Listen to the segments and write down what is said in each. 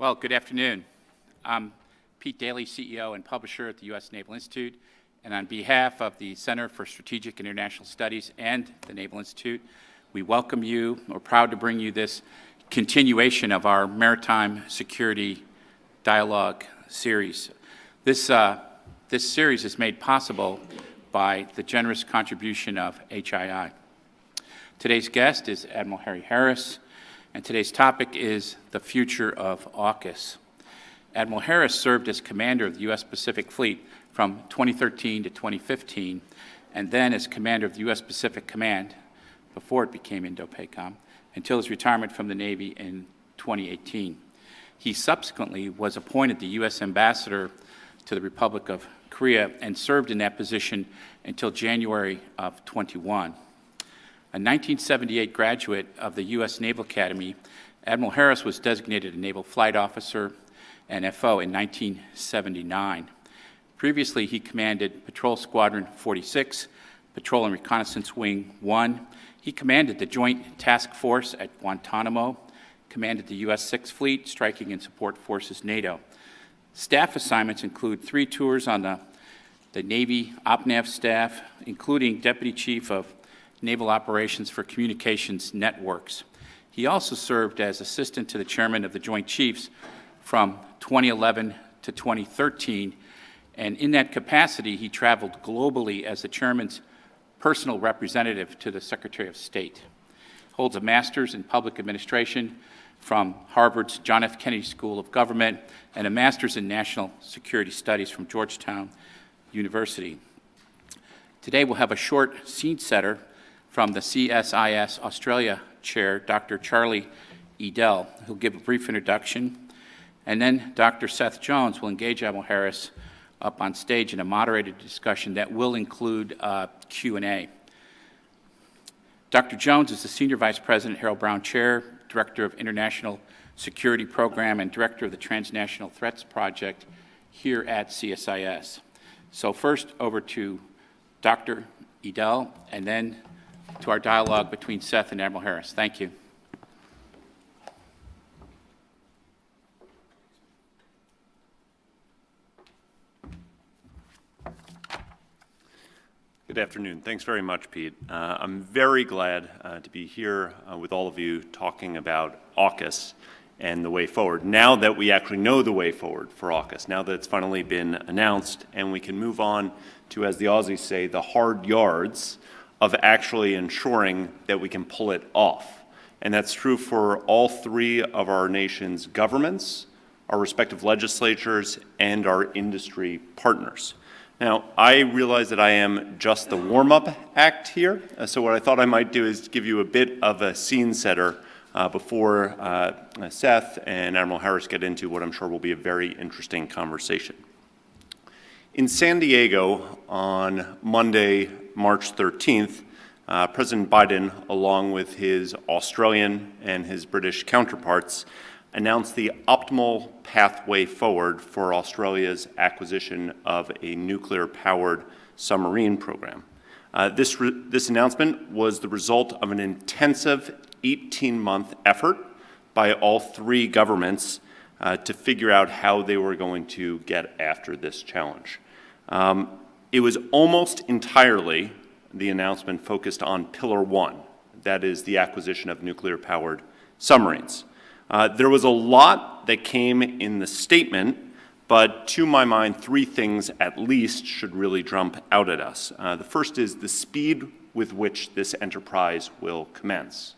Well, good afternoon. I'm Pete Daly, CEO and publisher at the U.S. Naval Institute, and on behalf of the Center for Strategic and International Studies and the Naval Institute, we welcome you. We're proud to bring you this continuation of our Maritime Security Dialogue series. This series is made possible by the generous contribution of HII. Today's guest is Admiral Harry Harris, and today's topic is the future of AUKUS. Admiral Harris served as commander of the U.S. Pacific Fleet from 2013 to 2015, and then as commander of the U.S. Pacific Command, before it became INDOPACOM, until his retirement from the Navy in 2018. He subsequently was appointed the U.S. ambassador to the Republic of Korea and served in that position until January of 21. A 1978 graduate of the U.S. Naval Academy, Admiral Harris was designated a Naval Flight Officer and FO in 1979. Previously, he commanded Patrol Squadron 46, Patrol and Reconnaissance Wing 1. He commanded the Joint Task Force at Guantanamo, commanded the U.S. Sixth Fleet, Striking and Support Forces NATO. Staff assignments include 3 tours on the Navy OPNAV staff, including Deputy Chief of Naval Operations for Communications Networks. He also served as assistant to the chairman of the Joint Chiefs from 2011 to 2013, and in that capacity, he traveled globally as the chairman's personal representative to the Secretary of State. Holds a master's in public administration from Harvard's John F. Kennedy School of Government and a master's in national security studies from Georgetown University. Today, we'll have a short scene setter from the CSIS Australia chair, Dr. Charlie Edel, who'll give a brief introduction, and then Dr. Seth Jones will engage Admiral Harris up on stage in a moderated discussion that will include Q&A. Dr. Jones is the Senior Vice President, Harold Brown Chair, Director of International Security Program, and Director of the Transnational Threats Project here at CSIS. So first, over to Dr. Edel, and then to our dialogue between Seth and Admiral Harris. Thank you. Good afternoon. Thanks very much, Pete. I'm very glad to be here with all of you talking about AUKUS and the way forward. Now that we actually know the way forward for AUKUS, now that it's finally been announced, and we can move on to, as the Aussies say, the hard yards of actually ensuring that we can pull it off. And that's true for all 3 of our nation's governments, our respective legislatures, and our industry partners. Now, I realize that I am just the warm-up act here, so what I thought I might do is give you a bit of a scene setter before Seth and Admiral Harris get into what I'm sure will be a very interesting conversation. In San Diego on Monday, March 13th, President Biden, along with his Australian and his British counterparts, announced the optimal pathway forward for Australia's acquisition of a nuclear-powered submarine program. This announcement was the result of an intensive 18-month effort by all 3 governments to figure out how they were going to get after this challenge. It was almost entirely the announcement focused on Pillar 1, that is the acquisition of nuclear-powered submarines. There was a lot that came in the statement, but to my mind, 3 things at least should really jump out at us. The first is the speed with which this enterprise will commence.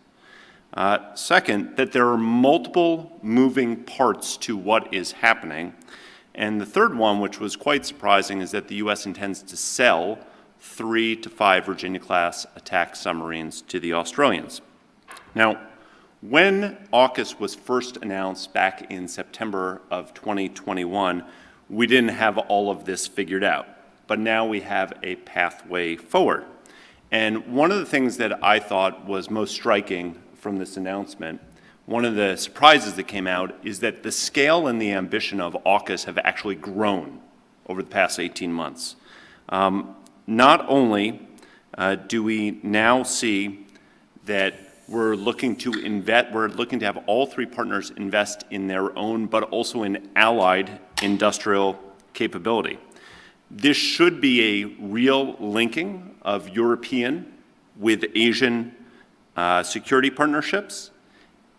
Second, that there are multiple moving parts to what is happening. And the third one, which was quite surprising, is that the U.S. intends to sell 3 to 5 Virginia-class attack submarines to the Australians. Now, when AUKUS was first announced back in September of 2021, we didn't have all of this figured out, but now we have a pathway forward. And one of the things that I thought was most striking from this announcement, one of the surprises that came out, is that the scale and the ambition of AUKUS have actually grown over the past 18 months. Not only do we now see that we're looking to have all three partners invest in their own, but also in allied industrial capability. This should be a real linking of European with Asian security partnerships,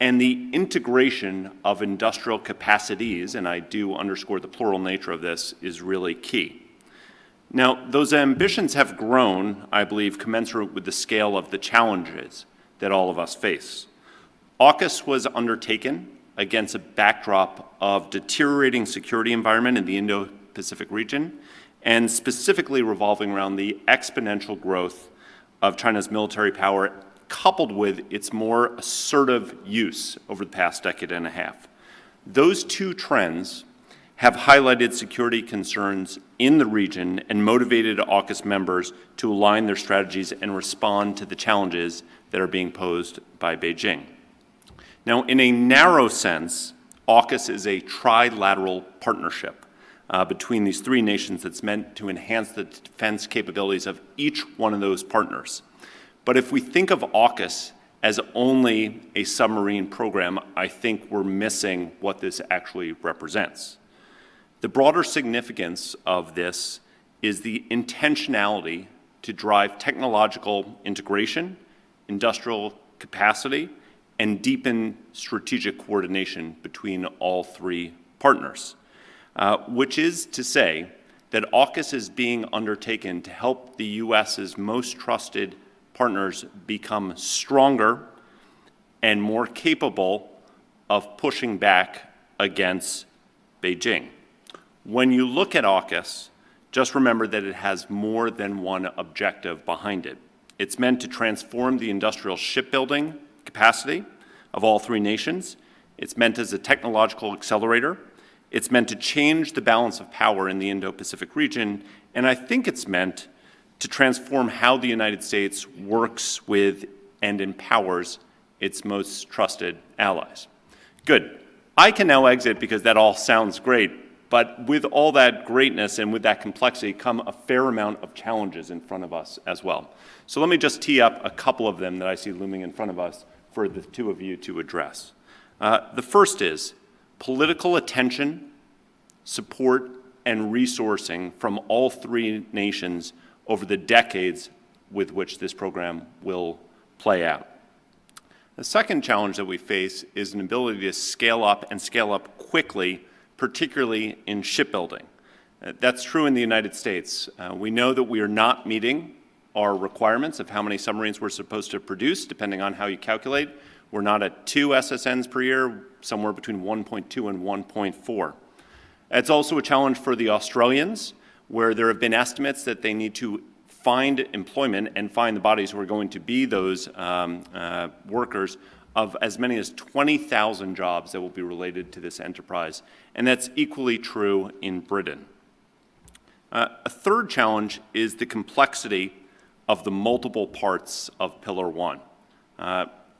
and the integration of industrial capacities, and I do underscore the plural nature of this, is really key. Now, those ambitions have grown, I believe, commensurate with the scale of the challenges that all of us face. AUKUS was undertaken against a backdrop of deteriorating security environment in the Indo-Pacific region, and specifically revolving around the exponential growth of China's military power, coupled with its more assertive use over the past decade and a half. Those two trends have highlighted security concerns in the region and motivated AUKUS members to align their strategies and respond to the challenges that are being posed by Beijing. Now, in a narrow sense, AUKUS is a trilateral partnership between these three nations that's meant to enhance the defense capabilities of each one of those partners. But if we think of AUKUS as only a submarine program, I think we're missing what this actually represents. The broader significance of this is the intentionality to drive technological integration, industrial capacity, and deepen strategic coordination between all three partners, which is to say that AUKUS is being undertaken to help the U.S.'s most trusted partners become stronger and more capable of pushing back against Beijing. When you look at AUKUS, just remember that it has more than one objective behind it. It's meant to transform the industrial shipbuilding capacity of all three nations. It's meant as a technological accelerator. It's meant to change the balance of power in the Indo-Pacific region. And I think it's meant to transform how the United States works with and empowers its most trusted allies. Good. I can now exit because that all sounds great. But with all that greatness and with that complexity come a fair amount of challenges in front of us as well. So let me just tee up a couple of them that I see looming in front of us for the two of you to address. The first is political attention, support, and resourcing from all three nations over the decades with which this program will play out. The second challenge that we face is an ability to scale up and scale up quickly, particularly in shipbuilding. That's true in the United States. We know that we are not meeting our requirements of how many submarines we're supposed to produce, depending on how you calculate. We're not at 2 SSNs per year, somewhere between 1.2 and 1.4. It's also a challenge for the Australians, where there have been estimates that they need to find employment and find the bodies who are going to be those workers of as many as 20,000 jobs that will be related to this enterprise. And that's equally true in Britain. A third challenge is the complexity of the multiple parts of Pillar 1.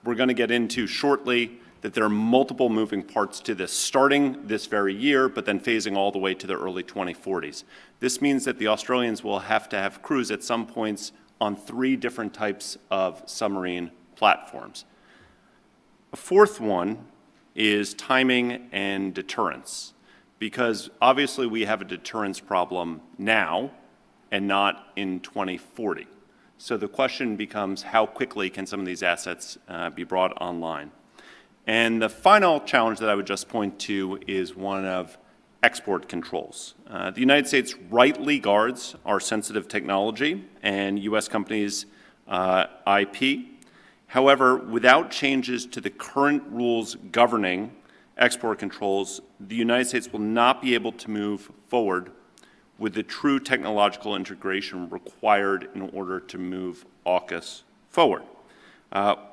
We're going to get into shortly that there are multiple moving parts to this, starting this very year, but then phasing all the way to the early 2040s. This means that the Australians will have to have crews at some points on 3 different types of submarine platforms. A fourth one is timing and deterrence, because obviously we have a deterrence problem now and not in 2040. So the question becomes, how quickly can some of these assets be brought online? And the final challenge that I would just point to is one of export controls. The United States rightly guards our sensitive technology and U.S. companies' IP. However, without changes to the current rules governing export controls, the United States will not be able to move forward with the true technological integration required in order to move AUKUS forward.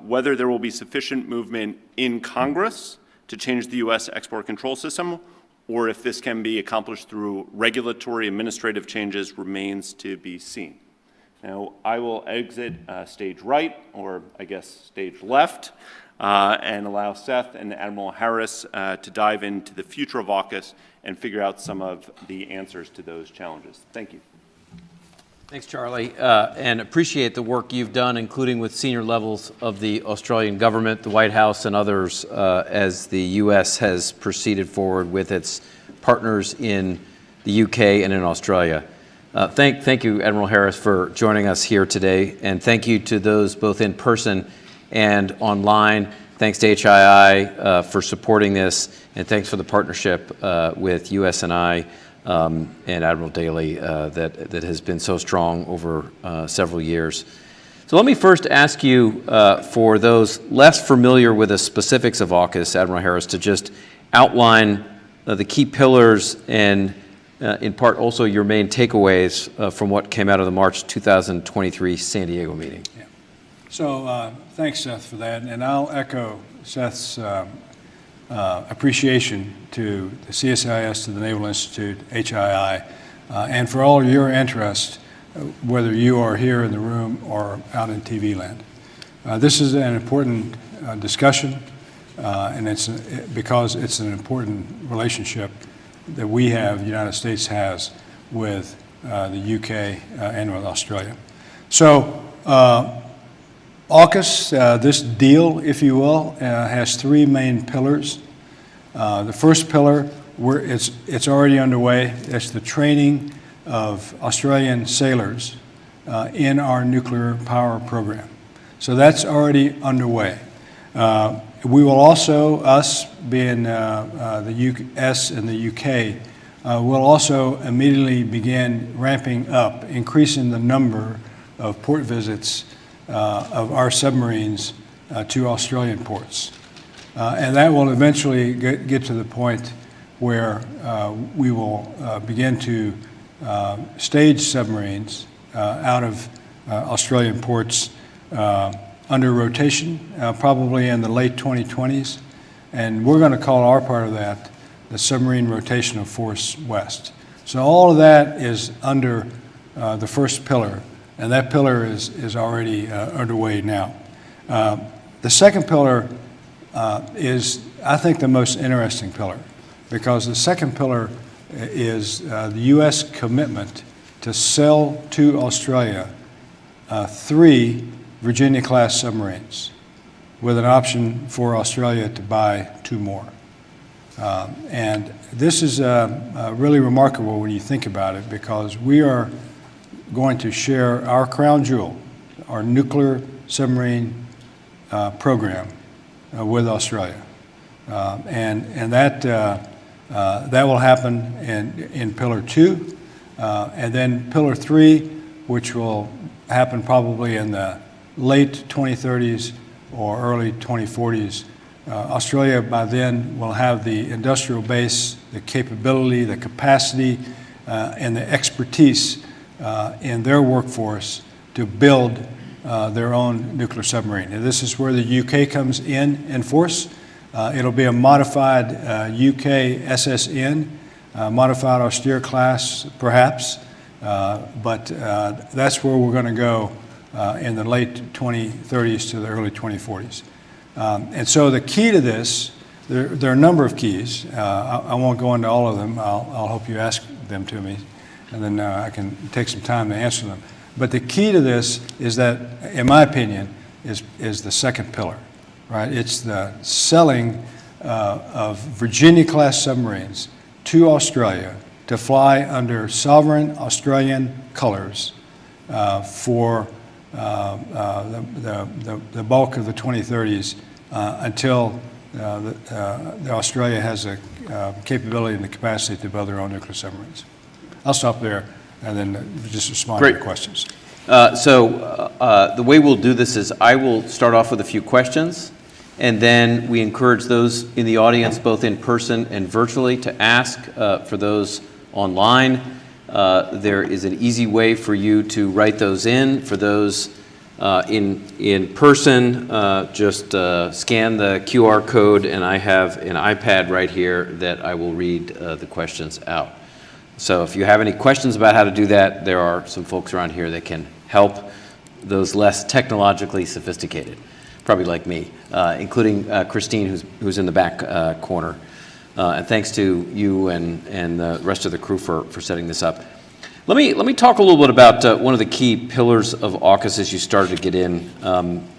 Whether there will be sufficient movement in Congress to change the U.S. export control system, or if this can be accomplished through regulatory administrative changes, remains to be seen. Now, I will exit stage right, or I guess stage left, and allow Seth and Admiral Harris to dive into the future of AUKUS and figure out some of the answers to those challenges. Thank you. Thanks, Charlie, and appreciate the work you've done, including with senior levels of the Australian government, the White House, and others, as the U.S. has proceeded forward with its partners in the UK and in Australia. Thank you, Admiral Harris, for joining us here today, and thank you to those both in person and online. Thanks to HII for supporting this, and thanks for the partnership with USN and Admiral Daly that has been so strong over several years. So let me first ask you, for those less familiar with the specifics of AUKUS, Admiral Harris, to just outline the key pillars and in part also your main takeaways from what came out of the March 2023 San Diego meeting. Yeah. So thanks, Seth, for that. And I'll echo Seth's appreciation to the CSIS, to the Naval Institute, HII, and for all of your interest, whether you are here in the room or out in TV land. This is an important discussion, and it's because it's an important relationship that we have, the United States has, with the UK and with Australia. So AUKUS, this deal, if you will, has three main pillars. The first pillar, it's already underway. It's the training of Australian sailors in our nuclear power program. So that's already underway. We will also, us being the US and the UK, will also immediately begin ramping up, increasing the number of port visits of our submarines to Australian ports. And that will eventually get to the point where we will begin to stage submarines out of Australian ports under rotation, probably in the late 2020s. And we're going to call our part of that the Submarine Rotational Force West. So all of that is under the first pillar, and that pillar is already underway now. The second pillar is, I think, the most interesting pillar, because the second pillar is the U.S. commitment to sell to Australia 3 Virginia-class submarines, with an option for Australia to buy 2 more. And this is really remarkable when you think about it, because we are going to share our crown jewel, our nuclear submarine program, with Australia. And that will happen in Pillar 2, and then Pillar 3, which will happen probably in the late 2030s or early 2040s. Australia by then will have the industrial base, the capability, the capacity, and the expertise in their workforce to build their own nuclear submarine. And this is where the UK comes in force. It'll be a modified UK SSN, modified austere class perhaps, but that's where we're going to go in the late 2030s to the early 2040s. And so the key to this, there are a number of keys. I won't go into all of them. I'll hope you ask them to me, and then I can take some time to answer them. But the key to this is that, in my opinion, is the second pillar, right? It's the selling of Virginia-class submarines to Australia to fly under sovereign Australian colors for the bulk of the 2030s until Australia has a capability and the capacity to build their own nuclear submarines. I'll stop there and then just respond to your questions. So the way we'll do this is I will start off with a few questions, and then we encourage those in the audience, both in person and virtually, to ask. For those online, there is an easy way for you to write those in. For those in person, just scan the QR code, and I have an iPad right here that I will read the questions out. So if you have any questions about how to do that, there are some folks around here that can help those less technologically sophisticated, probably like me, including Christine, who's in the back corner. And thanks to you and the rest of the crew for setting this up. Let me talk a little bit about one of the key pillars of AUKUS as you started to get in.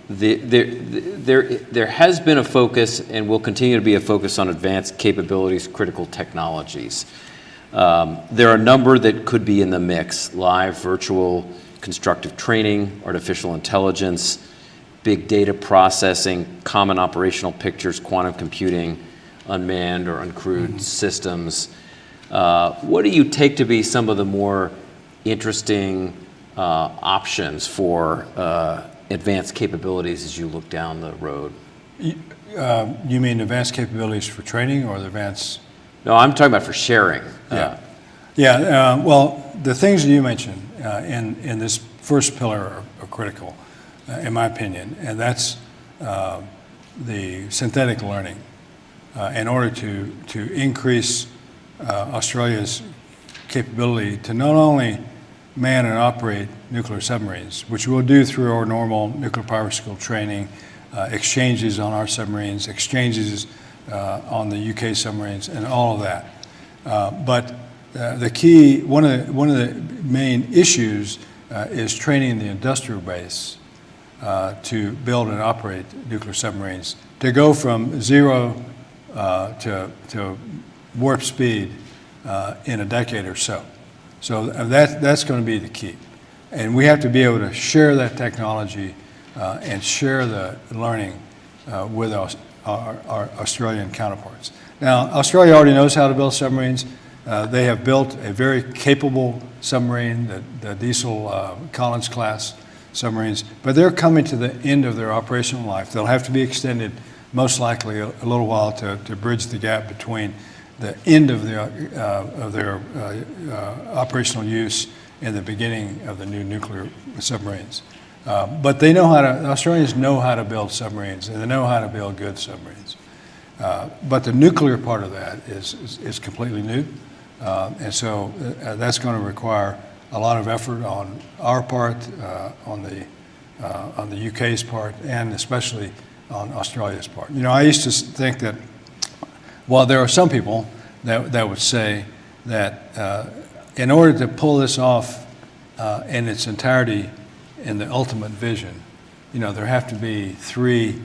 There has been a focus and will continue to be a focus on advanced capabilities, critical technologies. There are a number that could be in the mix: live, virtual, constructive training, artificial intelligence, big data processing, common operational pictures, quantum computing, unmanned or uncrewed systems. What do you take to be some of the more interesting options for advanced capabilities as you look down the road? You mean advanced capabilities for training or the advanced? No, I'm talking about for sharing. Well, the things that you mentioned in this first pillar are critical, in my opinion, and that's the synthetic learning. In order to increase Australia's capability to not only man and operate nuclear submarines, which we'll do through our normal nuclear power school training, exchanges on our submarines, exchanges on the UK submarines, and all of that. But the key, one of the main issues is training the industrial base to build and operate nuclear submarines, to go from zero to warp speed in a decade or so. So that's going to be the key. And we have to be able to share that technology and share the learning with our Australian counterparts. Now, Australia already knows how to build submarines. They have built a very capable submarine, the Diesel Collins class submarines, but they're coming to the end of their operational life. They'll have to be extended, most likely, a little while to bridge the gap between the end of their operational use and the beginning of the new nuclear submarines. But they know the Australians know how to build submarines, and they know how to build good submarines. But the nuclear part of that is completely new. And so that's going to require a lot of effort on our part, on the UK's part, and especially on Australia's part. You know, I used to think that while there are some people that would say that in order to pull this off in its entirety in the ultimate vision, you know, there have to be three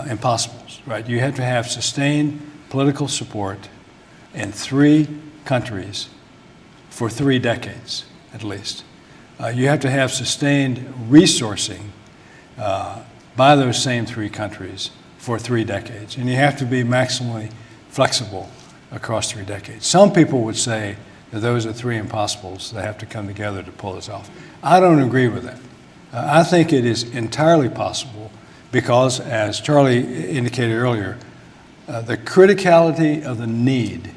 impossibles, right? You have to have sustained political support in 3 countries for 3 decades, at least. You have to have sustained resourcing by those same 3 countries for 3 decades. And you have to be maximally flexible across 3 decades. Some people would say that those are 3 impossibles that have to come together to pull this off. I don't agree with that. I think it is entirely possible because, as Charlie indicated earlier, the criticality of the need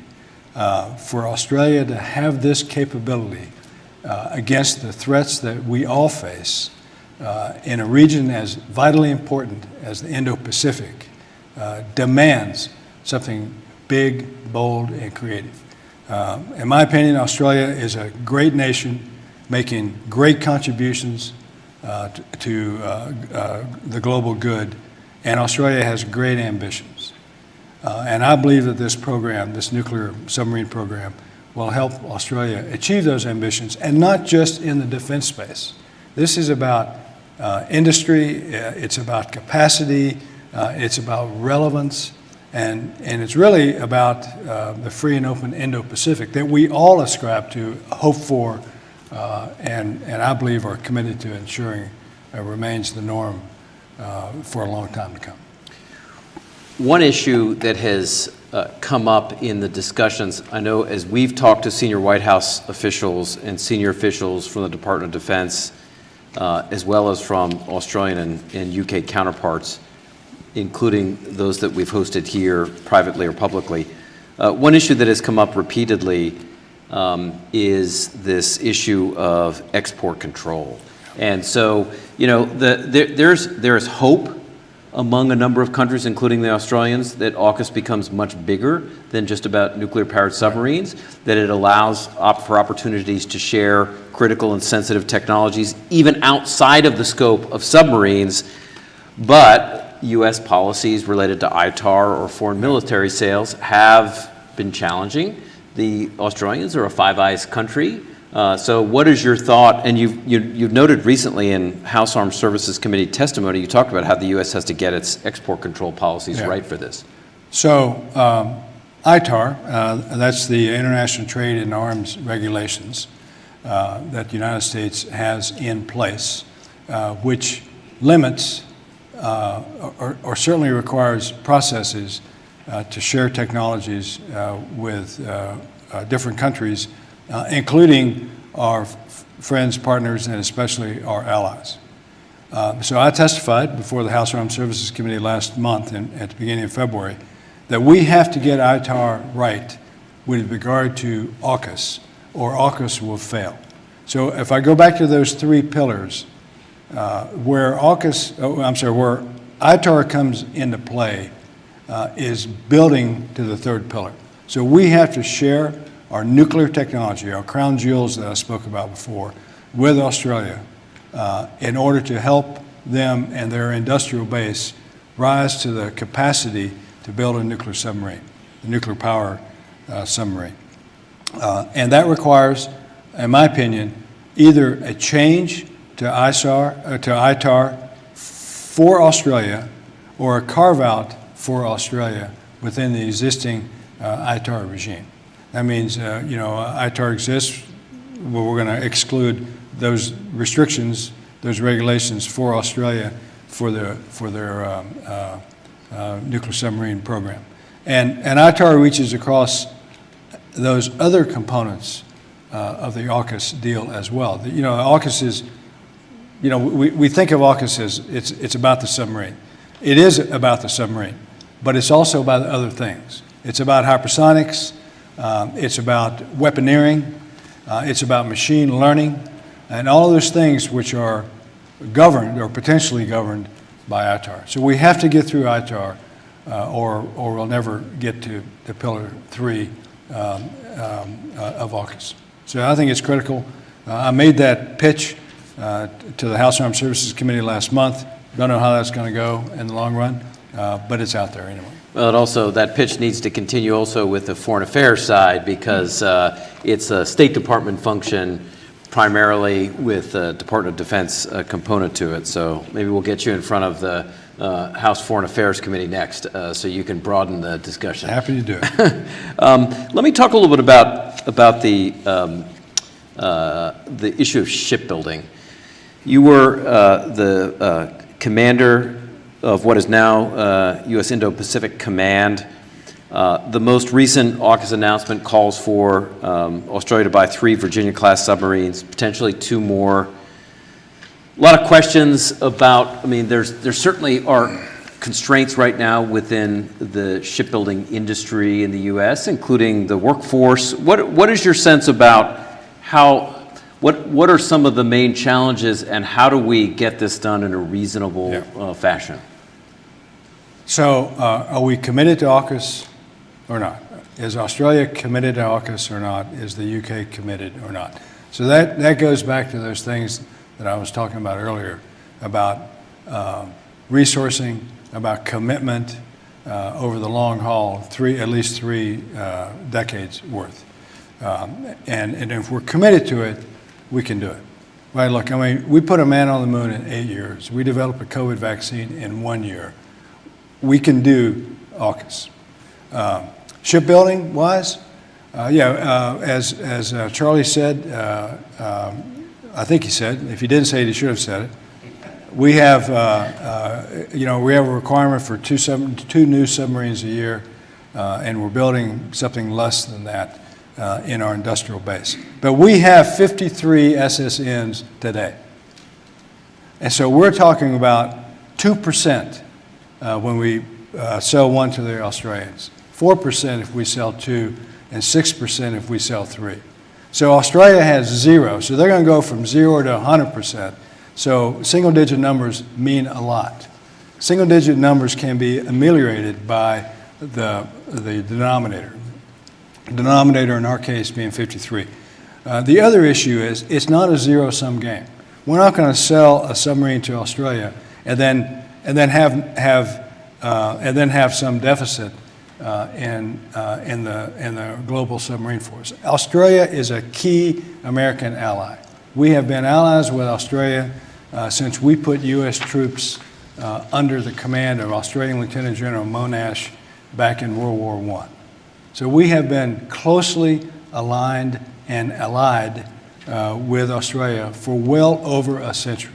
for Australia to have this capability against the threats that we all face in a region as vitally important as the Indo-Pacific demands something big, bold, and creative. In my opinion, Australia is a great nation making great contributions to the global good, and Australia has great ambitions. And I believe that this program, this nuclear submarine program, will help Australia achieve those ambitions, and not just in the defense space. This is about industry, it's about capacity, it's about relevance, and it's really about the free and open Indo-Pacific that we all ascribe to, hope for, and I believe are committed to ensuring remains the norm for a long time to come. One issue that has come up in the discussions, I know as we've talked to senior White House officials and senior officials from the Department of Defense, as well as from Australian and UK counterparts, including those that we've hosted here privately or publicly, one issue that has come up repeatedly is this issue of export control. And so, you know, there's hope among a number of countries, including the Australians, that AUKUS becomes much bigger than just about nuclear-powered submarines, that it allows for opportunities to share critical and sensitive technologies, even outside of the scope of submarines. But U.S. policies related to ITAR or foreign military sales have been challenging. The Australians are a Five Eyes country. So what is your thought, and you've noted recently in House Armed Services Committee testimony, you talked about how the U.S. has to get its export control policies right for this. So ITAR, that's the International Trade in Arms Regulations that the United States has in place, which limits or certainly requires processes to share technologies with different countries, including our friends, partners, and especially our allies. So I testified before the House Armed Services Committee last month at the beginning of February that we have to get ITAR right with regard to AUKUS, or AUKUS will fail. So if I go back to those three pillars, where ITAR comes into play is building to the third pillar. So we have to share our nuclear technology, our crown jewels that I spoke about before, with Australia in order to help them and their industrial base rise to the capacity to build a nuclear submarine, a nuclear power submarine. And that requires, in my opinion, either a change to ITAR for Australia or a carve-out for Australia within the existing ITAR regime. That means, ITAR exists, but we're going to exclude those restrictions, those regulations for Australia for their nuclear submarine program. And ITAR reaches across those other components of the AUKUS deal as well. AUKUS is, we think of AUKUS as it's about the submarine. It is about the submarine, but it's also about other things. It's about hypersonics, it's about weaponeering, it's about machine learning, and all of those things which are governed or potentially governed by ITAR. So we have to get through ITAR or we'll never get to the Pillar 3 of AUKUS. So I think it's critical. I made that pitch to the House Armed Services Committee last month. Don't know how that's going to go in the long run, but it's out there anyway. Well, it also, that pitch needs to continue also with the foreign affairs side because it's a State Department function primarily with a Department of Defense component to it. So maybe we'll get you in front of the House Foreign Affairs Committee next so you can broaden the discussion. Happy to do it. Let me talk a little bit about the issue of shipbuilding. You were the commander of what is now U.S. Indo-Pacific Command. The most recent AUKUS announcement calls for Australia to buy 3 Virginia-class submarines, potentially 2 more. A lot of questions about, there certainly are constraints right now within the shipbuilding industry in the U.S., including the workforce. What is your sense about what are some of the main challenges and how do we get this done in a reasonable fashion? So are we committed to AUKUS or not? Is Australia committed to AUKUS or not? Is the UK committed or not? So that goes back to those things that I was talking about earlier about resourcing, about commitment over the long haul, at least three decades worth. And if we're committed to it, we can do it. Right? Look, we put a man on the moon in 8 years. We developed a COVID vaccine in 1 year. We can do AUKUS. Shipbuilding wise, as Charlie said, I think he said, if he didn't say it, he should have said it. We have, we have a requirement for 2 new submarines a year, and we're building something less than that in our industrial base. But we have 53 SSNs today. And so we're talking about 2% when we sell 1 to the Australians, 4% if we sell 2, and 6% if we sell 3. So Australia has 0, so they're going to go from 0 to 100%. So single-digit numbers mean a lot. Single-digit numbers can be ameliorated by the denominator. The denominator in our case being 53. The other issue is it's not a zero-sum game. We're not going to sell a submarine to Australia and then have some deficit in the global submarine force. Australia is a key American ally. We have been allies with Australia since we put U.S. troops under the command of Australian Lieutenant General Monash back in World War I. So we have been closely aligned and allied with Australia for well over a century.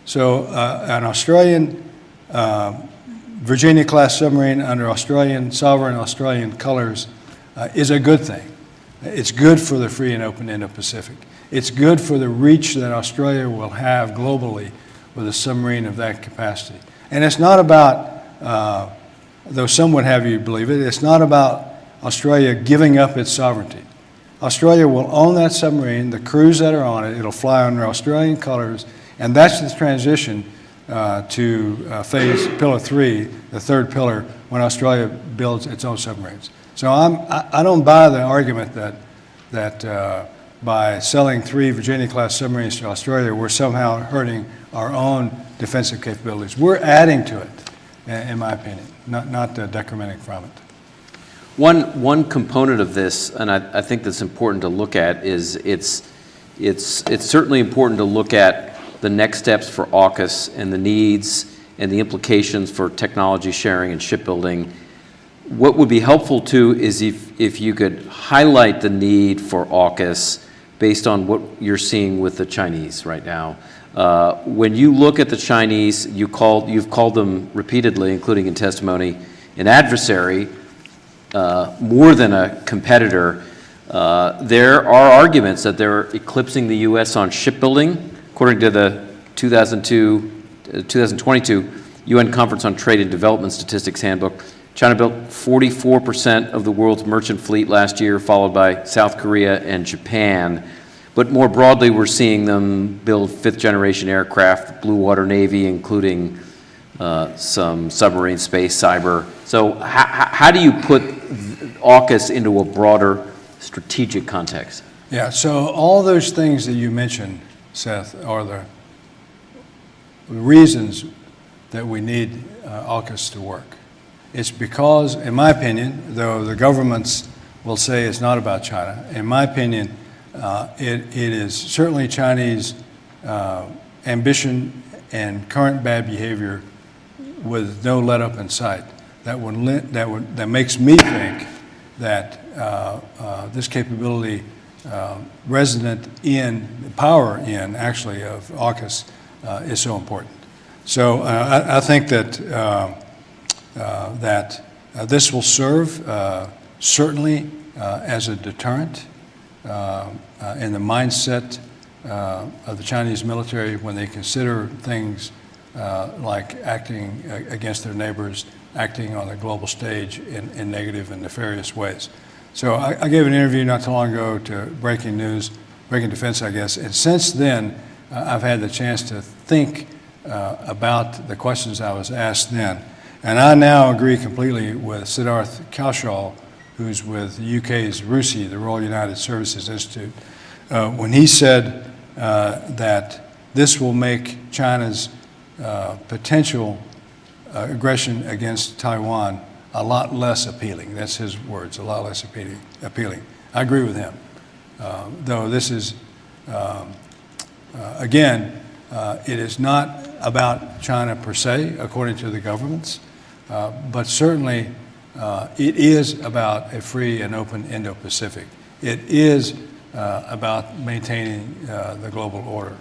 So an Australian Virginia-class submarine under Australian, sovereign Australian colors is a good thing. It's good for the free and open Indo-Pacific. It's good for the reach that Australia will have globally with a submarine of that capacity. And it's not about, though some would have you believe it, it's not about Australia giving up its sovereignty. Australia will own that submarine, the crews that are on it, it'll fly under Australian colors, and that's the transition to phase pillar 3, the third pillar, when Australia builds its own submarines. So I don't buy the argument that by selling 3 Virginia-class submarines to Australia, we're somehow hurting our own defensive capabilities. We're adding to it, in my opinion, not decrementing from it. One component of this, and I think that's important to look at, is it's certainly important to look at the next steps for AUKUS and the needs and the implications for technology sharing and shipbuilding. What would be helpful too is if you could highlight the need for AUKUS based on what you're seeing with the Chinese right now. When you look at the Chinese, you've called them repeatedly, including in testimony, an adversary more than a competitor. There are arguments that they're eclipsing the U.S. on shipbuilding. According to the 2022 UN Conference on Trade and Development Statistics Handbook, China built 44% of the world's merchant fleet last year, followed by South Korea and Japan. But more broadly, we're seeing them build 5th-generation aircraft, blue water navy, including some submarine space, cyber. So how do you put AUKUS into a broader strategic context? Yeah, so all those things that you mentioned, Seth, are the reasons that we need AUKUS to work. It's because, in my opinion, though the governments will say it's not about China, in my opinion, it is certainly Chinese ambition and current bad behavior with no let up in sight that makes me think that this capability resident in, power in, actually, of AUKUS is so important. So I think that this will serve certainly as a deterrent in the mindset of the Chinese military when they consider things like acting against their neighbors, acting on the global stage in negative and nefarious ways. So I gave an interview not too long ago to Breaking News, Breaking Defense, I guess, and since then I've had the chance to think about the questions I was asked then. And I now agree completely with Siddharth Kaushal, who's with the UK's RUSI, the Royal United Services Institute, when he said that this will make China's potential aggression against Taiwan a lot less appealing. That's his words, a lot less appealing. I agree with him. Though this is, again, it is not about China per se, according to the governments, but certainly it is about a free and open Indo-Pacific. It is about maintaining the global order.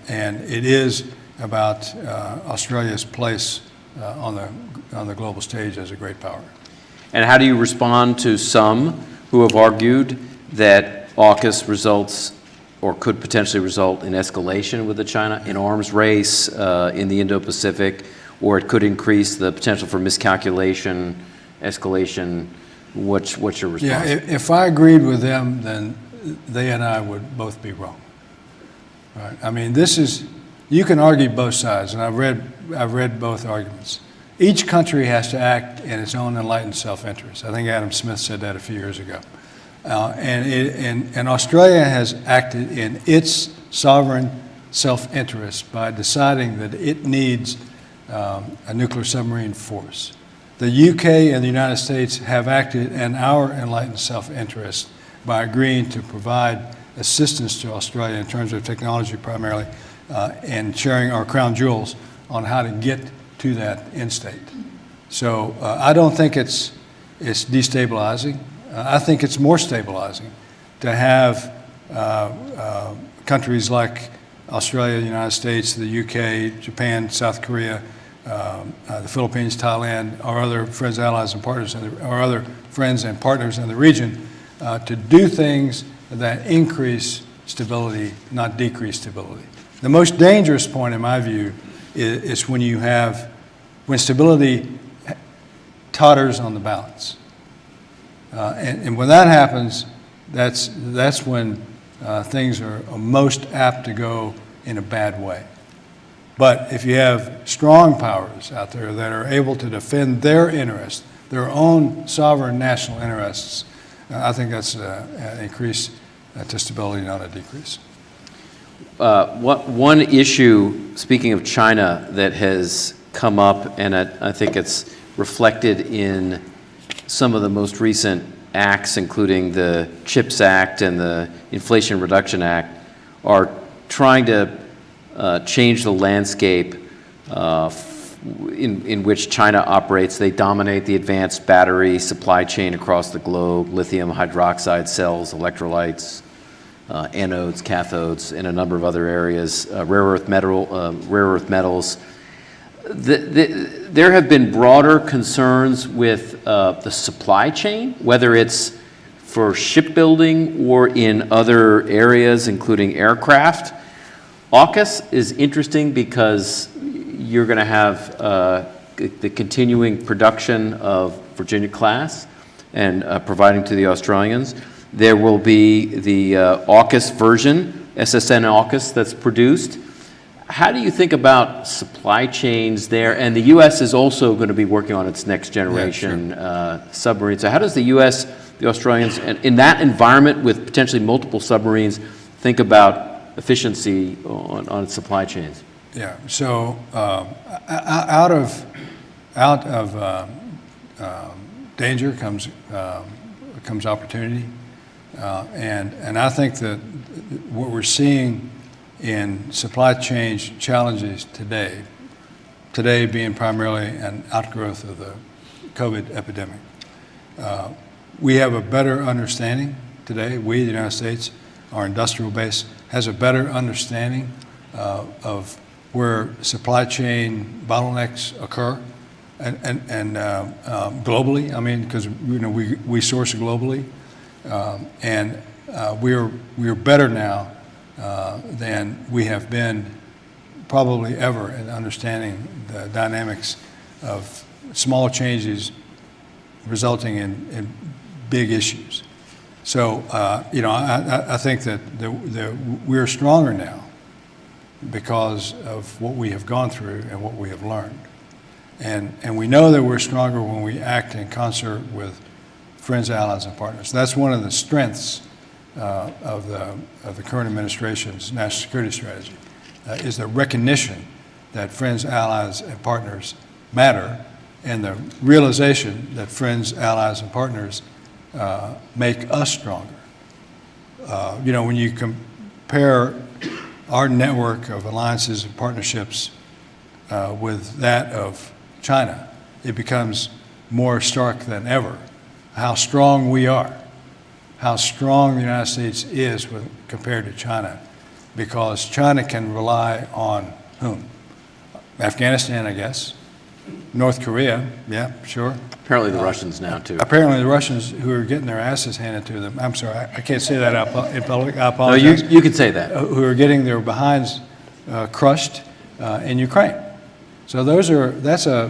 And it is about Australia's place on the global stage as a great power. And how do you respond to some who have argued that AUKUS results or could potentially result in escalation with China, in arms race in the Indo-Pacific, or it could increase the potential for miscalculation, escalation? What's your response? Yeah, if I agreed with them, then they and I would both be wrong. Right? I mean, this is, you can argue both sides, and I've read both arguments. Each country has to act in its own enlightened self-interest. I think Adam Smith said that a few years ago. And Australia has acted in its sovereign self-interest by deciding that it needs a nuclear submarine force. The UK and the United States have acted in our enlightened self-interest by agreeing to provide assistance to Australia in terms of technology primarily, and sharing our crown jewels on how to get to that end state. So I don't think it's destabilizing. I think it's more stabilizing to have countries like Australia, the United States, the UK, Japan, South Korea, the Philippines, Thailand, our other friends, allies, and partners, our other friends and partners in the region, to do things that increase stability, not decrease stability. The most dangerous point, in my view, is when stability totters on the balance. And when that happens, that's when things are most apt to go in a bad way. But if you have strong powers out there that are able to defend their interests, their own sovereign national interests, I think that's an increase to stability, not a decrease. One issue, speaking of China, that has come up, and I think it's reflected in some of the most recent acts, including the CHIPS Act and the Inflation Reduction Act, are trying to change the landscape in which China operates. They dominate the advanced battery supply chain across the globe, lithium hydroxide cells, electrolytes, anodes, cathodes, and a number of other areas, rare earth metals. There have been broader concerns with the supply chain, whether it's for shipbuilding or in other areas, including aircraft. AUKUS is interesting because you're going to have the continuing production of Virginia class and providing to the Australians. There will be the AUKUS version, SSN AUKUS, that's produced. How do you think about supply chains there? And the U.S. is also going to be working on its next generation submarine. So how does the U.S., the Australians, and in that environment with potentially multiple submarines, think about efficiency on its supply chains? Yeah, so out of danger comes opportunity. And I think that what we're seeing in supply chain challenges today being primarily an outgrowth of the COVID epidemic, we have a better understanding today. We, the United States, our industrial base, has a better understanding of where supply chain bottlenecks occur, and globally. I mean, because we source globally. And we're better now than we have been probably ever in understanding the dynamics of small changes resulting in big issues. So, I think that we're stronger now because of what we have gone through and what we have learned. And we know that we're stronger when we act in concert with friends, allies, and partners. That's one of the strengths of the current administration's national security strategy, is the recognition that friends, allies, and partners matter, and the realization that friends, allies, and partners make us stronger. When you compare our network of alliances and partnerships with that of China, it becomes more stark than ever how strong we are, how strong the United States is compared to China, because China can rely on whom? Afghanistan, I guess. North Korea, yeah, sure. Apparently the Russians now, too. Apparently the Russians, who are getting their asses handed to them. I'm sorry, I can't say that in public. I apologize. No, you can say that. Who are getting their behinds crushed in Ukraine. So that's a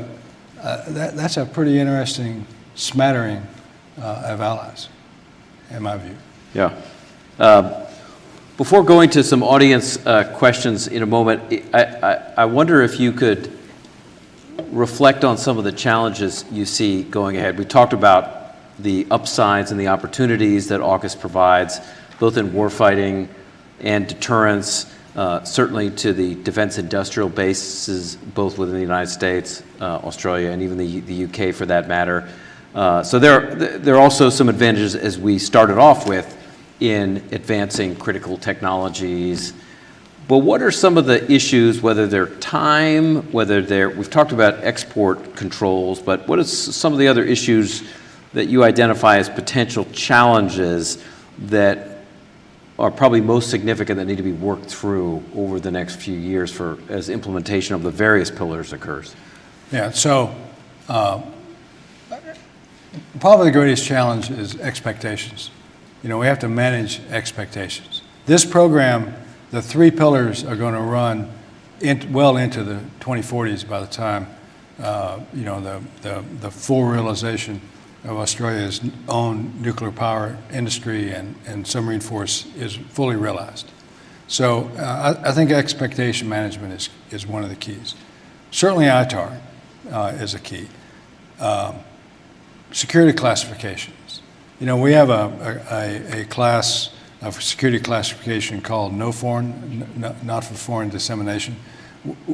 pretty interesting smattering of allies, in my view. Yeah. Before going to some audience questions in a moment, I wonder if you could reflect on some of the challenges you see going ahead. We talked about the upsides and the opportunities that AUKUS provides, both in warfighting and deterrence. certainly to the defense industrial bases, both within the United States, Australia, and even the UK for that matter. So there are also some advantages, as we started off with, in advancing critical technologies. But what are some of the issues, whether they're time, we've talked about export controls, but what are some of the other issues that you identify as potential challenges that are probably most significant that need to be worked through over the next few years as implementation of the various pillars occurs? Yeah, so probably the greatest challenge is expectations. We have to manage expectations. This program, the three pillars are going to run well into the 2040s by the time, the full realization of Australia's own nuclear power industry and submarine force is fully realized. So I think expectation management is one of the keys. Certainly ITAR is a key. Security classifications. We have a class of security classification called no foreign, not for foreign dissemination.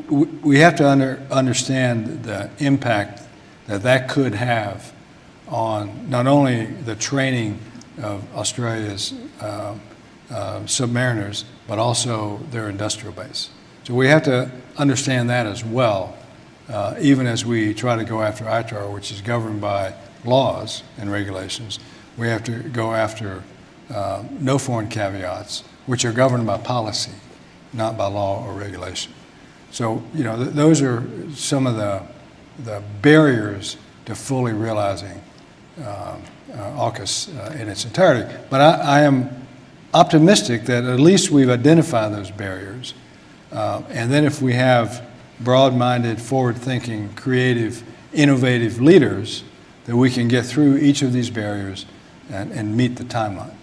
We have to understand the impact that could have on not only the training of Australia's submariners, but also their industrial base. So we have to understand that as well, even as we try to go after ITAR, which is governed by laws and regulations. We have to go after no foreign caveats, which are governed by policy, not by law or regulation. So, those are some of the barriers to fully realizing AUKUS in its entirety. But I am optimistic that at least we've identified those barriers. And then if we have broad-minded, forward-thinking, creative, innovative leaders, that we can get through each of these barriers and meet the timeline.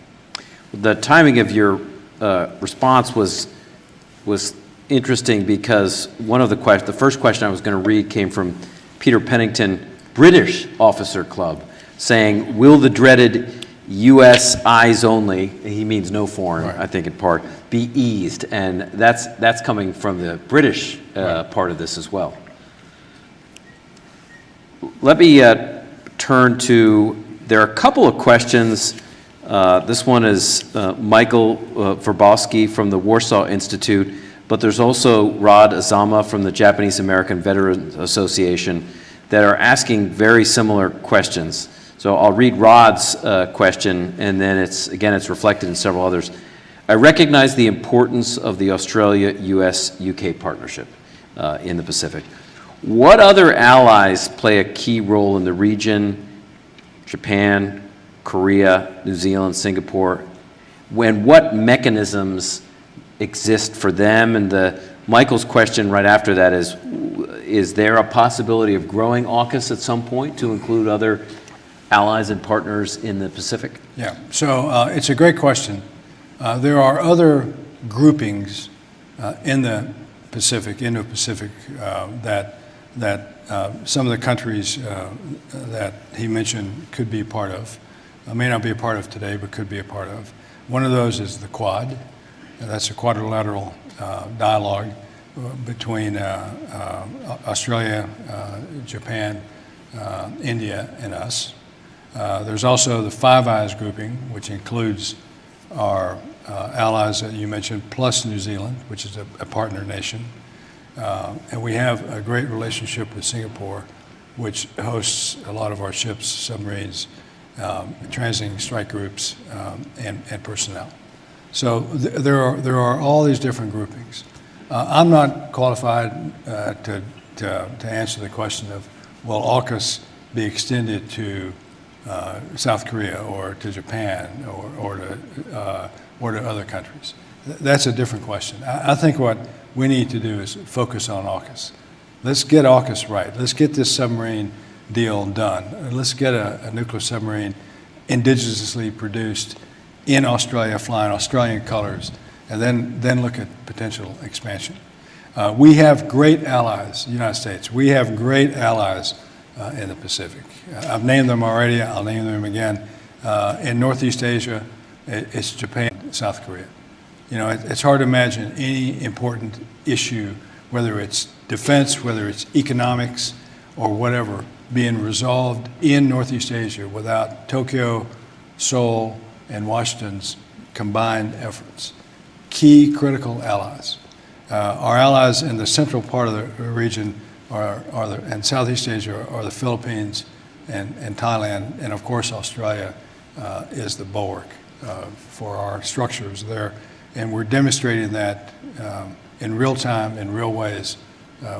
The timing of your response was interesting because the first question I was going to read came from Peter Pennington, British Officer Club, saying, will the dreaded U.S. eyes only, he means no foreign, right, I think in part, be eased? And that's coming from the British part of this as well. Let me turn to, there are a couple of questions. This one is Michael Verbowski from the Warsaw Institute, but there's also Rod Azama from the Japanese American Veterans Association that are asking very similar questions. So I'll read Rod's question, and then it's reflected in several others. I recognize the importance of the Australia-US-UK partnership in the Pacific. What other allies play a key role in the region? Japan, Korea, New Zealand, Singapore. What mechanisms exist for them? And Michael's question right after that is there a possibility of growing AUKUS at some point to include other allies and partners in the Pacific? Yeah, so it's a great question. There are other groupings in the Pacific, Indo-Pacific, that some of the countries that he mentioned could be a part of. May not be a part of today, but could be a part of. One of those is the Quad. That's a quadrilateral dialogue between Australia, Japan, India, and us. There's also the Five Eyes grouping, which includes our allies that you mentioned, plus New Zealand, which is a partner nation. And we have a great relationship with Singapore, which hosts a lot of our ships, submarines, transiting strike groups, and personnel. So there are all these different groupings. I'm not qualified to answer the question of, will AUKUS be extended to South Korea or to Japan or to other countries? That's a different question. I think what we need to do is focus on AUKUS. Let's get AUKUS right. Let's get this submarine deal done. Let's get a nuclear submarine indigenously produced in Australia, flying Australian colors, and then look at potential expansion. We have great allies, the United States. We have great allies in the Pacific. I've named them already. I'll name them again. In Northeast Asia, it's Japan, South Korea. It's hard to imagine any important issue, whether it's defense, whether it's economics, or whatever, being resolved in Northeast Asia without Tokyo, Seoul, and Washington's combined efforts. Key critical allies. Our allies in the central part of the region and Southeast Asia are the Philippines and Thailand, and of course Australia is the bulwark for our structures there. And we're demonstrating that in real time, in real ways,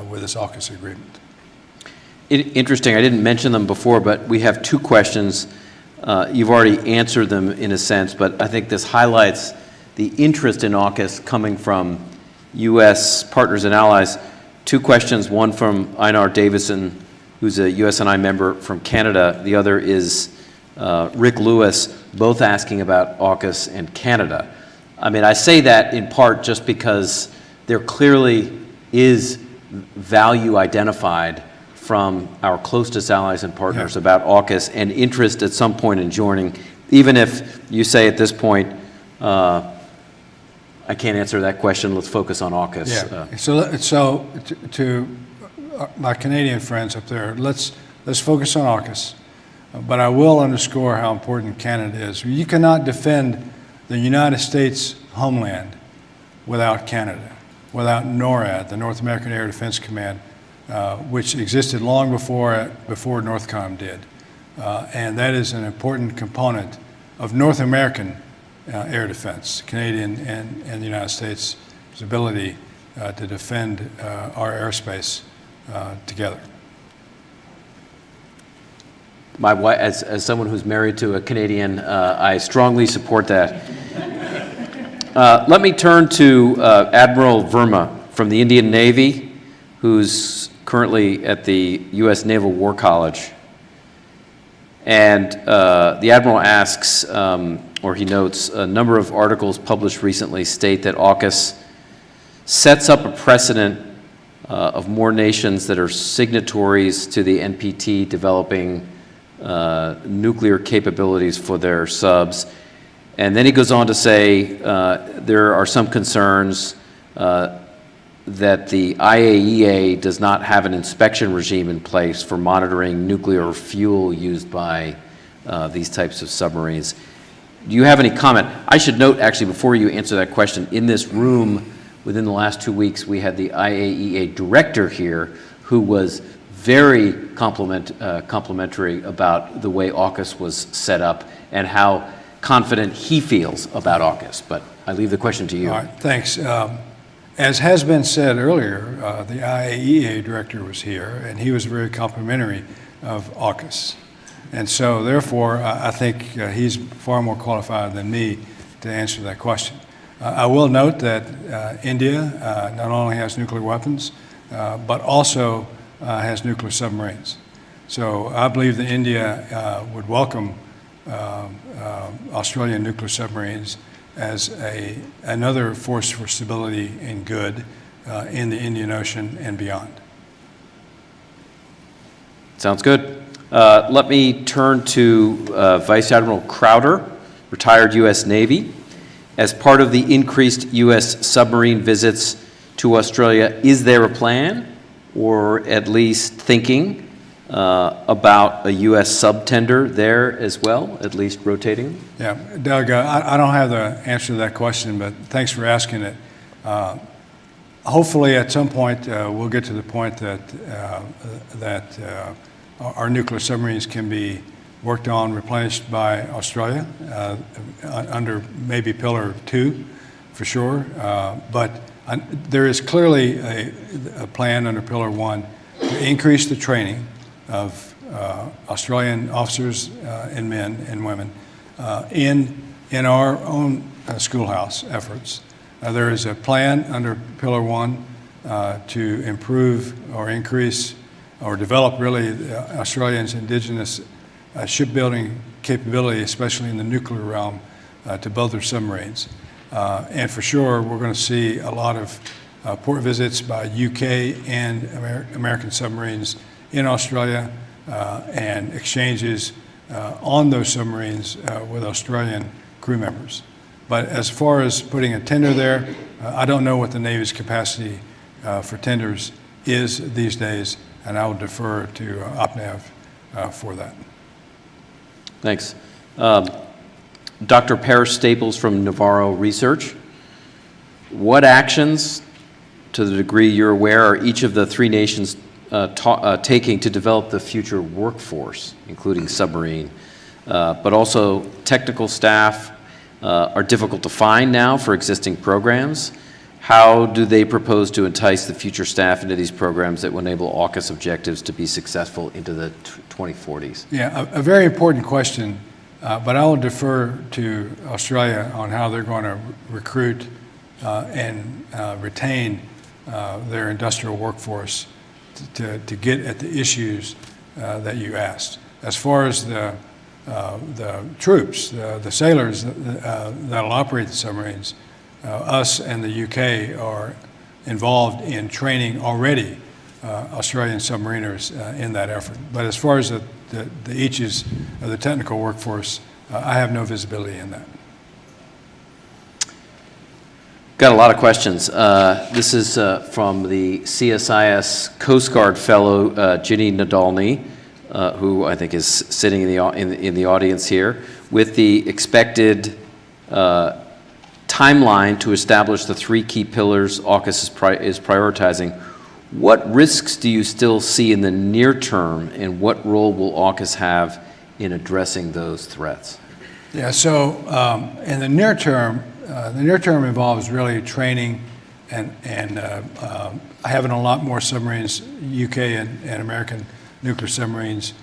with this AUKUS agreement. Interesting. I didn't mention them before, but we have two questions. You've already answered them in a sense, but I think this highlights the interest in AUKUS coming from U.S. partners and allies. Two questions, one from Einar Davison, who's a USNI member from Canada. The other is Rick Lewis, both asking about AUKUS and Canada. I mean, I say that in part just because there clearly is value identified from our closest allies and partners about AUKUS and interest at some point in joining, even if you say at this point, I can't answer that question, let's focus on AUKUS. Yeah. So to my Canadian friends up there, let's focus on AUKUS, but I will underscore how important Canada is. You cannot defend the United States homeland without Canada, without NORAD, the North American Air Defense Command, which existed long before NORTHCOM did. And that is an important component of North American air defense, Canadian and the United States' ability to defend our airspace together. My wife, as someone who's married to a Canadian, I strongly support that. Let me turn to Admiral Verma from the Indian Navy, who's currently at the U.S. Naval War College. And the Admiral asks, or he notes, a number of articles published recently state that AUKUS sets up a precedent of more nations that are signatories to the NPT developing nuclear capabilities for their subs. And then he goes on to say there are some concerns that the IAEA does not have an inspection regime in place for monitoring nuclear fuel used by these types of submarines. Do you have any comment? I should note, actually, before you answer that question, in this room, within the last 2 weeks, we had the IAEA director here who was very complimentary about the way AUKUS was set up and how confident he feels about AUKUS. But I leave the question to you. All right, thanks. As has been said earlier, the IAEA director was here, and he was very complimentary of AUKUS. And so, therefore, I think he's far more qualified than me to answer that question. I will note that India not only has nuclear weapons, but also has nuclear submarines. So I believe that India would welcome Australian nuclear submarines as another force for stability and good in the Indian Ocean and beyond. Sounds good. Let me turn to Vice Admiral Crowder, retired U.S. Navy. As part of the increased U.S. submarine visits to Australia, is there a plan, or at least thinking, about a U.S. subtender there as well, at least rotating? Yeah, Doug, I don't have the answer to that question, but thanks for asking it. Hopefully, at some point, we'll get to the point that our nuclear submarines can be worked on, replenished by Australia under maybe Pillar 2, for sure. But there is clearly a plan under Pillar 1 to increase the training of Australian officers and men and women in our own schoolhouse efforts. There is a plan under Pillar 1 to improve or increase or develop really Australians' indigenous shipbuilding capability, especially in the nuclear realm, to build their submarines. And for sure, we're going to see a lot of port visits by UK and American submarines in Australia and exchanges on those submarines with Australian crew members. But as far as putting a tender there, I don't know what the Navy's capacity for tenders is these days, and I will defer to OPNAV for that. Thanks. Dr. Paris Staples from Navarro Research. What actions, to the degree you're aware, are each of the three nations taking to develop the future workforce, including submarine, but also technical staff are difficult to find now for existing programs? How do they propose to entice the future staff into these programs that will enable AUKUS objectives to be successful into the 2040s? Yeah, a very important question, but I will defer to Australia on how they're going to recruit and retain their industrial workforce to get at the issues that you asked. As far as the troops, the sailors that'll operate the submarines, us and the UK are involved in training already Australian submariners in that effort. But as far as the eaches of the technical workforce, I have no visibility in that. Got a lot of questions. This is from the CSIS Coast Guard fellow, Ginny Nadolny, who I think is sitting in the audience here, with the expected timeline to establish the three key pillars AUKUS is prioritizing. What risks do you still see in the near term, and what role will AUKUS have in addressing those threats? Yeah, so in the near term involves really training and having a lot more submarines, UK and American nuclear submarines,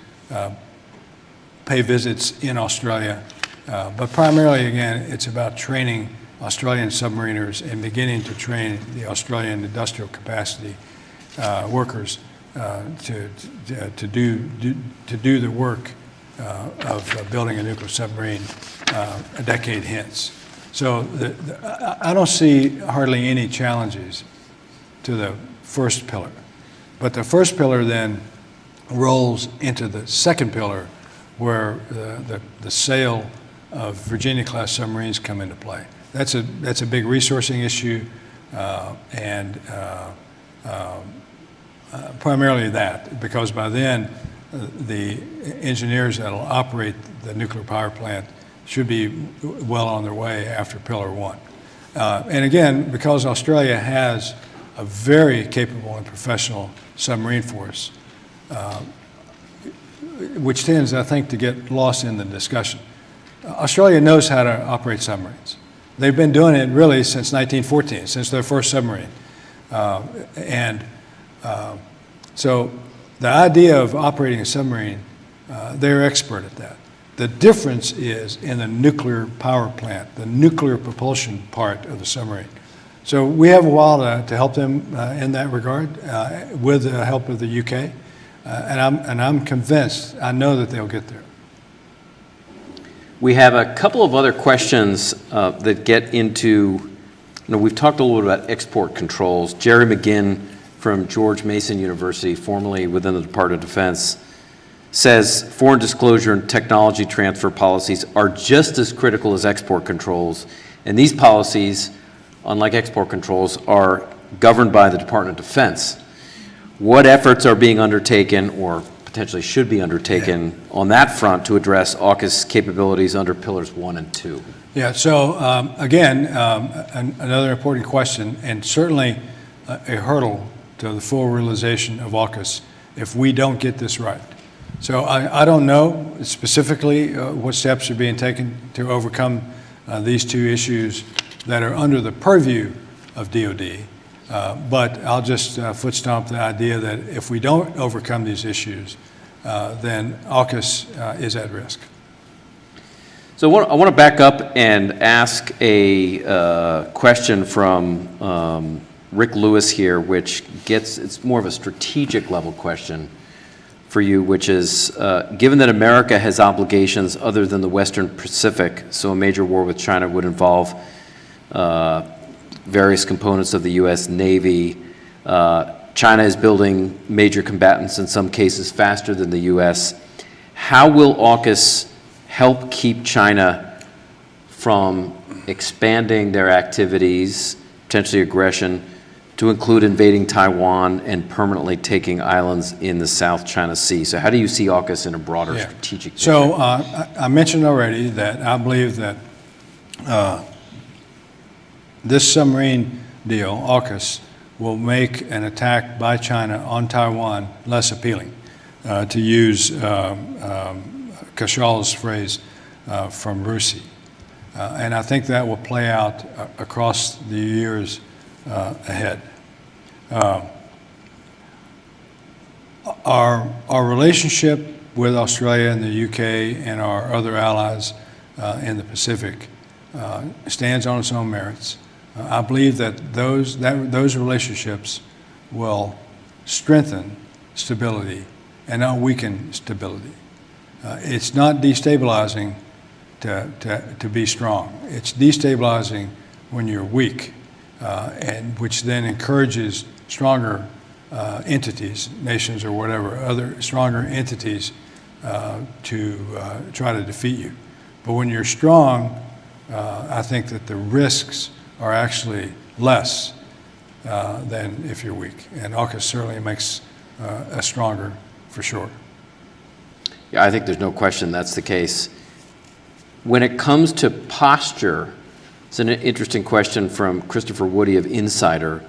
pay visits in Australia. But primarily, again, it's about training Australian submariners and beginning to train the Australian industrial capacity workers to do the work of building a nuclear submarine a decade hence. So I don't see hardly any challenges to the first pillar. But the first pillar then rolls into the second pillar, where the sale of Virginia-class submarines come into play. That's a big resourcing issue, and primarily that, because by then the engineers that will operate the nuclear power plant should be well on their way after Pillar 1. And again, because Australia has a very capable and professional submarine force, which tends, I think, to get lost in the discussion. Australia knows how to operate submarines. They've been doing it really since 1914, since their first submarine. So the idea of operating a submarine, they're expert at that. The difference is in the nuclear power plant, the nuclear propulsion part of the submarine. So we have a while to help them in that regard with the help of the UK. And I'm convinced, I know that they'll get there. We have a couple of other questions that get into, we've talked a little bit about export controls. Jerry McGinn from George Mason University, formerly within the Department of Defense, says foreign disclosure and technology transfer policies are just as critical as export controls. And these policies, unlike export controls, are governed by the Department of Defense. What efforts are being undertaken, or potentially should be undertaken, on that front to address AUKUS capabilities under Pillars 1 and 2? Yeah, so again, another important question, and certainly a hurdle to the full realization of AUKUS if we don't get this right. So I don't know specifically what steps are being taken to overcome these two issues that are under the purview of DOD. But I'll just foot stomp the idea that if we don't overcome these issues, then AUKUS is at risk. So I want to back up and ask a question from Rick Lewis here, which it's more of a strategic level question for you, which is, given that America has obligations other than the Western Pacific, so a major war with China would involve various components of the U.S. Navy. China is building major combatants, in some cases faster than the U.S. How will AUKUS help keep China from expanding their activities, potentially aggression, to include invading Taiwan and permanently taking islands in the South China Sea. So how do you see AUKUS in a broader Yeah. strategic picture? So I mentioned already that I believe that this submarine deal, AUKUS, will make an attack by China on Taiwan less appealing, to use Kashal's phrase from Rusi. And I think that will play out across the years ahead. Our relationship with Australia and the UK and our other allies in the Pacific stands on its own merits. I believe that those relationships will strengthen stability and not weaken stability. It's not destabilizing to be strong. It's destabilizing when you're weak, and which then encourages stronger entities, nations or whatever, other stronger entities to try to defeat you. But when you're strong, I think that the risks are actually less than if you're weak. And AUKUS certainly makes us stronger for sure. Yeah, I think there's no question that's the case. When it comes to posture, it's an interesting question from Christopher Woody of Insider,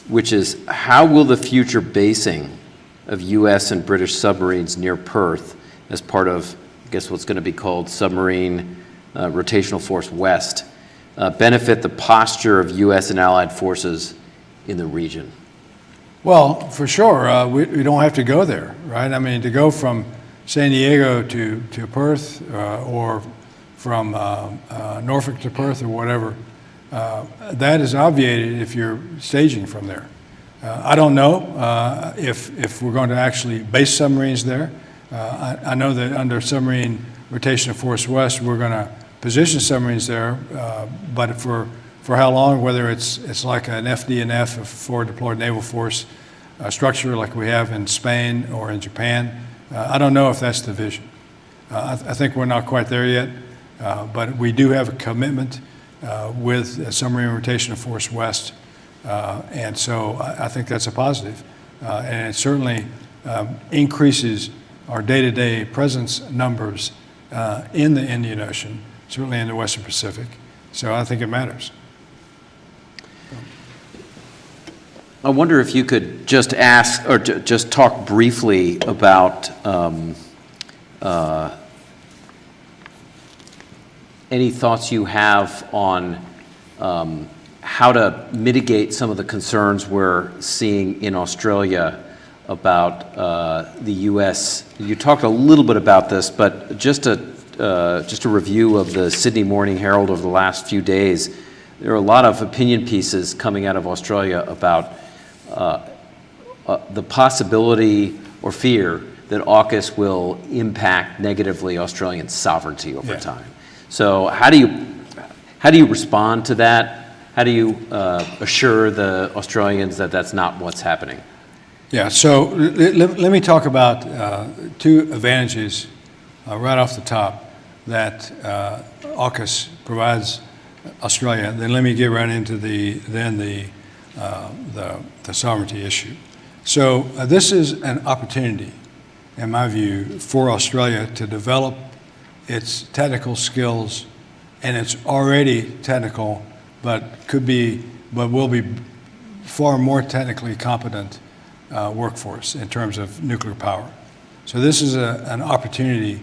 which is, how will the future basing of U.S. and British submarines near Perth as part of, I guess, what's going to be called Submarine Rotational Force West benefit the posture of U.S. and allied forces in the region? Well, for sure, we don't have to go there, right? I mean, to go from San Diego to Perth or from Norfolk to Perth or whatever, that is obviated if you're staging from there. I don't know if we're going to actually base submarines there. I know that under Submarine Rotational Force West, we're going to position submarines there, but for how long, whether it's like an FDNF, a forward deployed naval force structure like we have in Spain or in Japan, I don't know if that's the vision. I think we're not quite there yet, but we do have a commitment with Submarine Rotational Force West, and so I think that's a positive. And it certainly increases our day-to-day presence numbers in the Indian Ocean, certainly in the Western Pacific. So I think it matters. I wonder if you could just ask, or just talk briefly about any thoughts you have on how to mitigate some of the concerns we're seeing in Australia about the U.S. You talked a little bit about this, but just a review of the Sydney Morning Herald over the last few days. There are a lot of opinion pieces coming out of Australia about the possibility or fear that AUKUS will impact negatively Australian sovereignty over time. So how do you respond to that? How do you assure the Australians that that's not what's happening? Yeah, so let me talk about two advantages right off the top that AUKUS provides Australia. Then let me get right into the sovereignty issue. So this is an opportunity, in my view, for Australia to develop its technical skills, and it's already technical, but will be far more technically competent workforce in terms of nuclear power. So this is an opportunity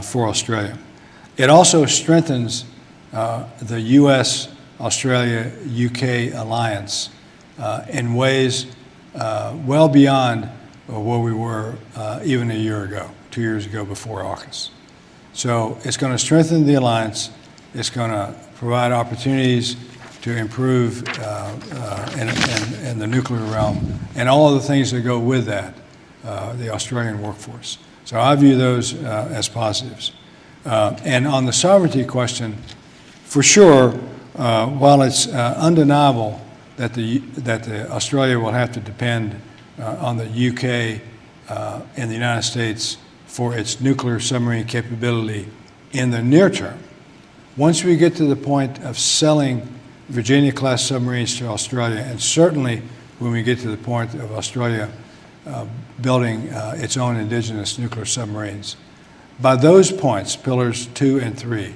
for Australia. It also strengthens the U.S., Australia, UK alliance in ways well beyond where we were even a year ago, 2 years ago before AUKUS. So it's going to strengthen the alliance. It's going to provide opportunities to improve in the nuclear realm and all of the things that go with that, the Australian workforce. So I view those as positives. And on the sovereignty question, for sure, while it's undeniable that Australia will have to depend on the UK and the United States for its nuclear submarine capability in the near term, Once we get to the point of selling Virginia-class submarines to Australia, and certainly when we get to the point of Australia building its own indigenous nuclear submarines, by those points, pillars 2 and 3,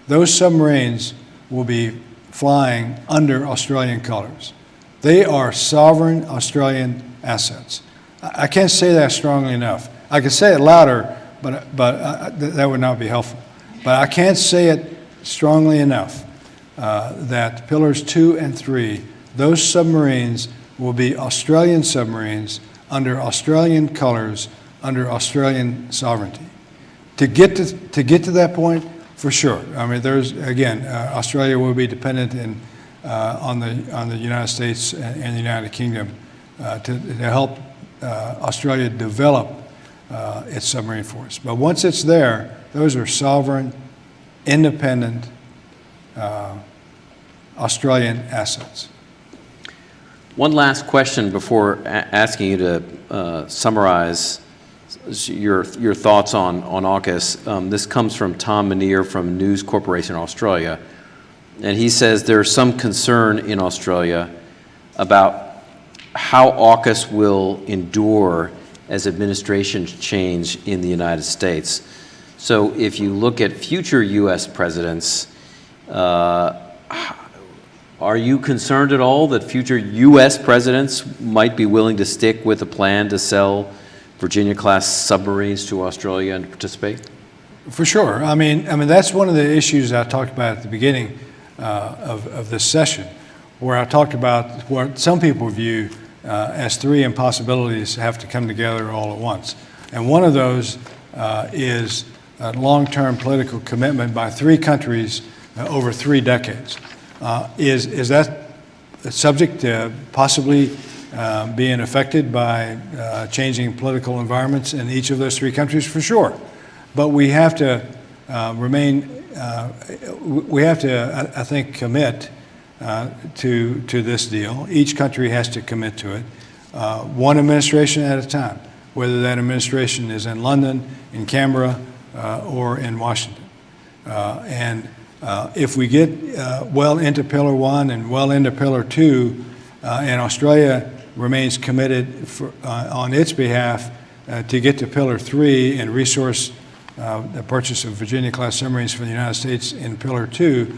those submarines will be flying under Australian colors. They are sovereign Australian assets. I can't say that strongly enough. I could say it louder, but that would not be helpful. But I can't say it strongly enough that pillars 2 and 3, those submarines will be Australian submarines under Australian colors, under Australian sovereignty. To get to that point, for sure. I mean, there's again, Australia will be dependent on the United States and the United Kingdom to help Australia develop its submarine force. But once it's there, those are sovereign, independent Australian assets. One last question before asking you to summarize your thoughts on AUKUS. This comes from Tom Manier from News Corporation Australia, and he says there's some concern in Australia about how AUKUS will endure as administrations change in the United States. So if you look at future U.S. presidents, are you concerned at all that future U.S. presidents might be willing to stick with a plan to sell Virginia-class submarines to Australia and participate? For sure. I mean that's one of the issues I talked about at the beginning of this session, where I talked about what some people view as three impossibilities have to come together all at once. And one of those is a long-term political commitment by three countries over 3 decades. Is that subject to possibly being affected by changing political environments in each of those 3 countries? For sure. But we have to I think, commit to this deal. Each country has to commit to it, one administration at a time, whether that administration is in London, in Canberra, or in Washington. If we get well into Pillar 1 and well into Pillar 2, and Australia remains committed on its behalf to get to Pillar 3 and resource the purchase of Virginia-class submarines from the United States in Pillar 2,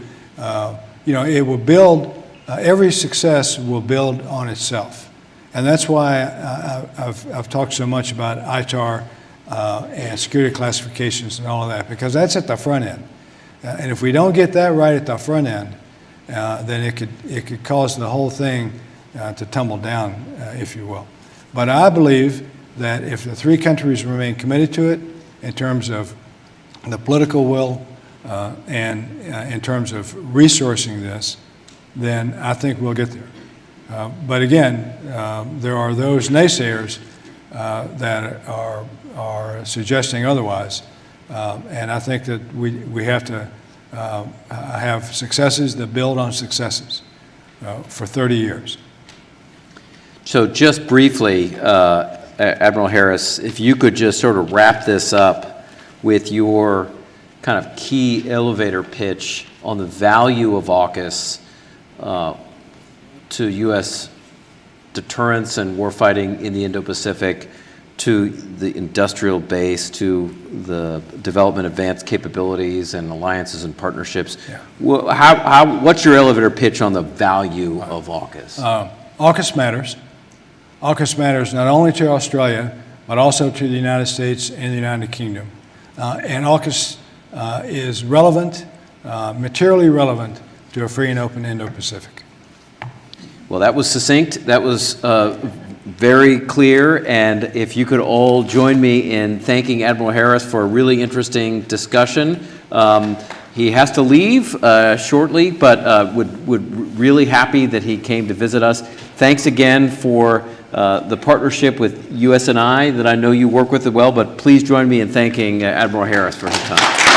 it will build, every success will build on itself. And that's why I've talked so much about ITAR and security classifications and all of that, because that's at the front end. And if we don't get that right at the front end, then it could cause the whole thing to tumble down, if you will. But I believe that if the 3 countries remain committed to it in terms of the political will and in terms of resourcing this, then I think we'll get there. But again, there are those naysayers that are suggesting otherwise. And I think that we have to have successes that build on successes for 30 years. So just briefly, Admiral Harris, if you could just sort of wrap this up with your kind of key elevator pitch on the value of AUKUS to U.S. deterrence and warfighting in the Indo-Pacific, to the industrial base, to the development of advanced capabilities and alliances and partnerships. Yeah. What's your elevator pitch on the value of AUKUS? AUKUS matters. AUKUS matters not only to Australia, but also to the United States and the United Kingdom. And AUKUS is relevant, materially relevant to a free and open Indo-Pacific. Well, that was succinct. That was very clear, and if you could all join me in thanking Admiral Harris for a really interesting discussion. He has to leave shortly, but would really happy that he came to visit us. Thanks again for the partnership with USNI that I know you work with as well, but please join me in thanking Admiral Harris for his time.